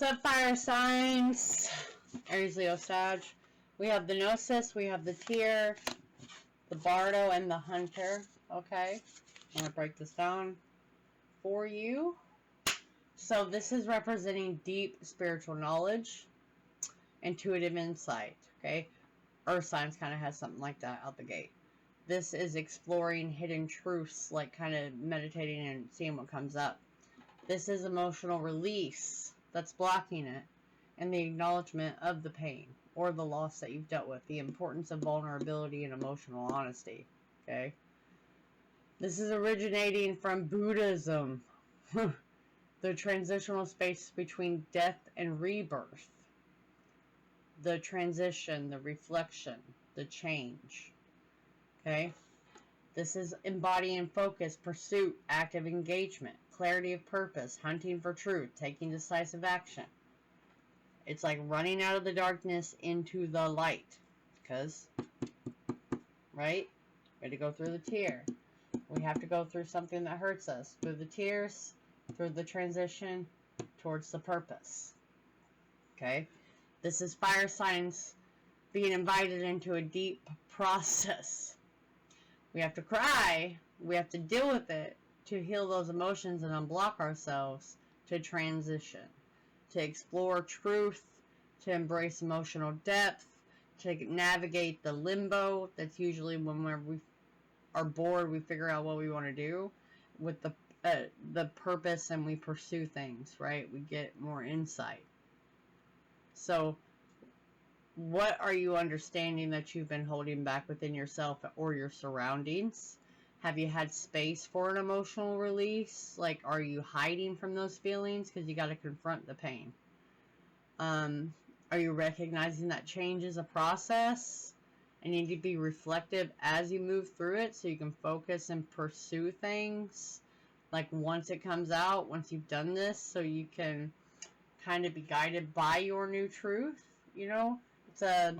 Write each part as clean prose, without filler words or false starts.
What's up, fire signs? Aries, Leo, Sag. We have the Gnosis, we have the Tear, the Bardo, and the Hunter. Okay, I'm going to break this down for you. So this is representing deep spiritual knowledge, intuitive insight. Okay, Earth signs kind of has something like that out the gate. This is exploring hidden truths, like kind of meditating and seeing what comes up. This is emotional release that's blocking it, and the acknowledgement of the pain or the loss that you've dealt with, the importance of vulnerability and emotional honesty. Okay, this is originating from Buddhism. The transitional space between death and rebirth, the transition, the reflection, the change. Okay, this is embodying focus, pursuit, active engagement, clarity of purpose, hunting for truth, taking decisive action. It's like running out of the darkness into the light. Because, right? We had to go through the tear. We have to go through something that hurts us. Through the tears, through the transition, towards the purpose. Okay? This is fire signs being invited into a deep process. We have to cry. We have to deal with it to heal those emotions and unblock ourselves to transition, to explore truth, to embrace emotional depth, to navigate the limbo. That's usually when we are bored, we figure out what we want to do with the purpose, and we pursue things, right? We get more insight. So what are you understanding that you've been holding back within yourself or your surroundings? Have you had space for an emotional release? Like, are you hiding from those feelings because you got to confront the pain? Are you recognizing that change is a process and you need to be reflective as you move through it so you can focus and pursue things? Like, once it comes out, once you've done this, so you can kind of be guided by your new truth, you know? It's a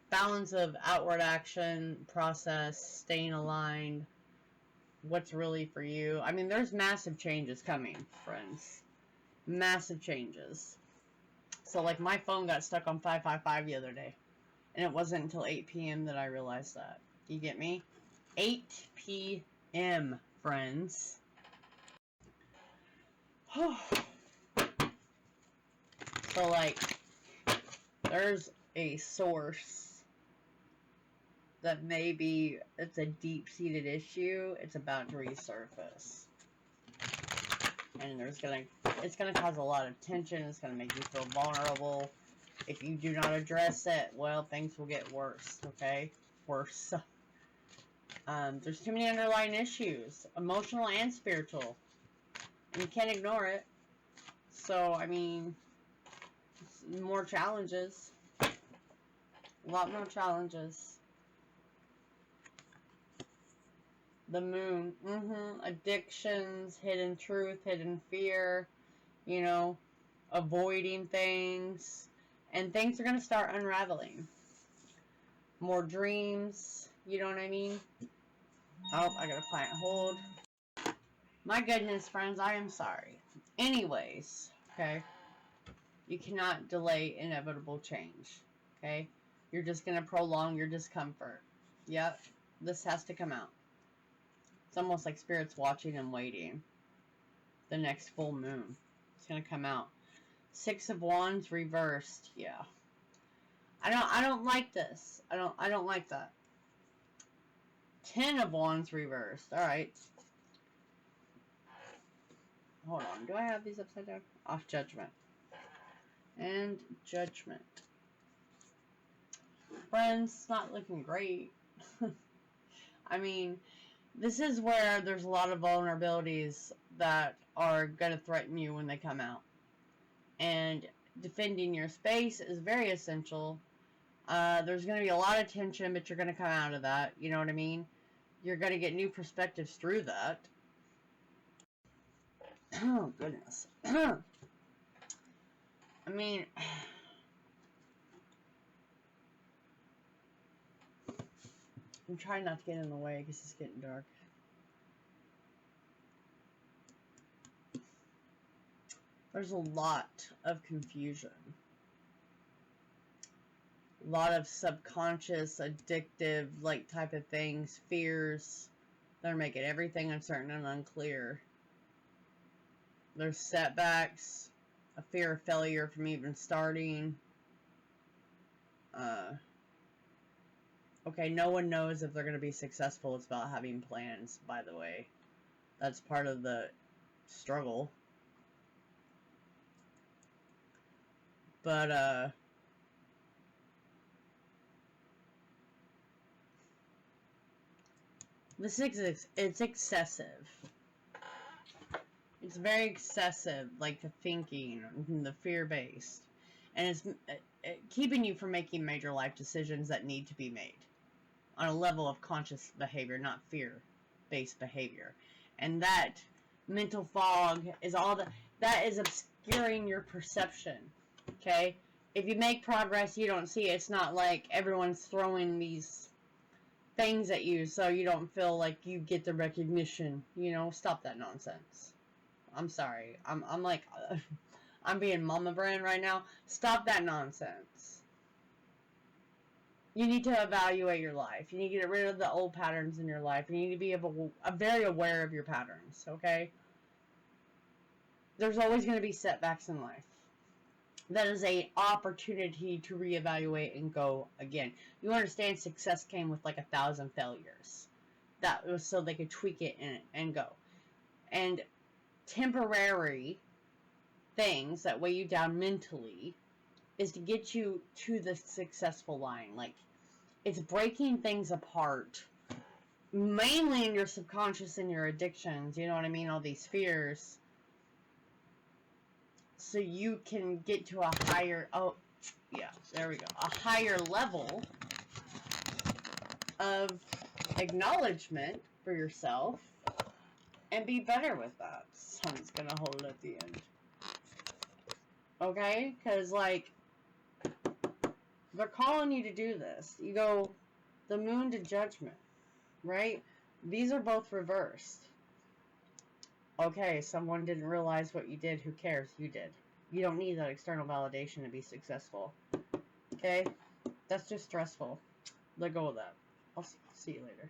balance of outward action, process, staying aligned, what's really for you. I mean, there's massive changes coming, friends. Massive changes. So, like, my phone got stuck on 555 the other day. And it wasn't until 8 p.m. that I realized that. You get me? 8 p.m., friends. So, like, there's a source that maybe it's a deep-seated issue. It's about to resurface. And it's gonna cause a lot of tension. It's gonna make you feel vulnerable. If you do not address it, well, things will get worse, okay? Worse. There's too many underlying issues, emotional and spiritual. And you can't ignore it. So, I mean, more challenges. A lot more challenges. The moon. Addictions, hidden truth, hidden fear. You know, avoiding things. And things are going to start unraveling. More dreams. You know what I mean? Oh, I got a client hold. My goodness, friends, I am sorry. Anyways, okay? You cannot delay inevitable change, okay? You're just going to prolong your discomfort. Yep, this has to come out. It's almost like Spirit's watching and waiting. The next full moon. It's going to come out. 6 of Wands reversed. Yeah. I don't like this. I don't like that. 10 of Wands reversed. All right. Hold on. Do I have these upside down? Off Judgment. And Judgment. Friends, it's not looking great. I mean, this is where there's a lot of vulnerabilities that are going to threaten you when they come out. And defending your space is very essential. There's going to be a lot of tension, but you're going to come out of that. You know what I mean? You're going to get new perspectives through that. Oh, goodness. I mean, I'm trying not to get in the way because it's getting dark. There's a lot of confusion. A lot of subconscious, addictive, like, type of things, fears. They're making everything uncertain and unclear. There's setbacks, a fear of failure from even starting. Okay, no one knows if they're going to be successful. It's about having plans, by the way. That's part of the struggle. But, this it's excessive. It's very excessive, like the thinking, the fear-based. And it's keeping you from making major life decisions that need to be made on a level of conscious behavior, not fear-based behavior. And that mental fog is all that is obscuring your perception. Okay? If you make progress, you don't see it. It's not like everyone's throwing these things at you so you don't feel like you get the recognition. You know, stop that nonsense. I'm sorry. I'm like, I'm being mama brand right now. Stop that nonsense. You need to evaluate your life. You need to get rid of the old patterns in your life. You need to be very aware of your patterns, okay? There's always going to be setbacks in life. That is an opportunity to reevaluate and go again. You understand success came with like 1,000 failures. That was so they could tweak it and go. And temporary things that weigh you down mentally is to get you to the successful line. Like, it's breaking things apart, mainly in your subconscious and your addictions, you know what I mean, all these fears, so you can get to a higher, oh, yeah, there we go, a higher level of acknowledgement for yourself, and be better with that. Sun's gonna hold at the end. Okay? Because, like, they're calling you to do this. You go the moon to judgment, right? These are both reversed. Okay, someone didn't realize what you did. Who cares? You did. You don't need that external validation to be successful. Okay? That's just stressful. Let go of that. I'll see you later.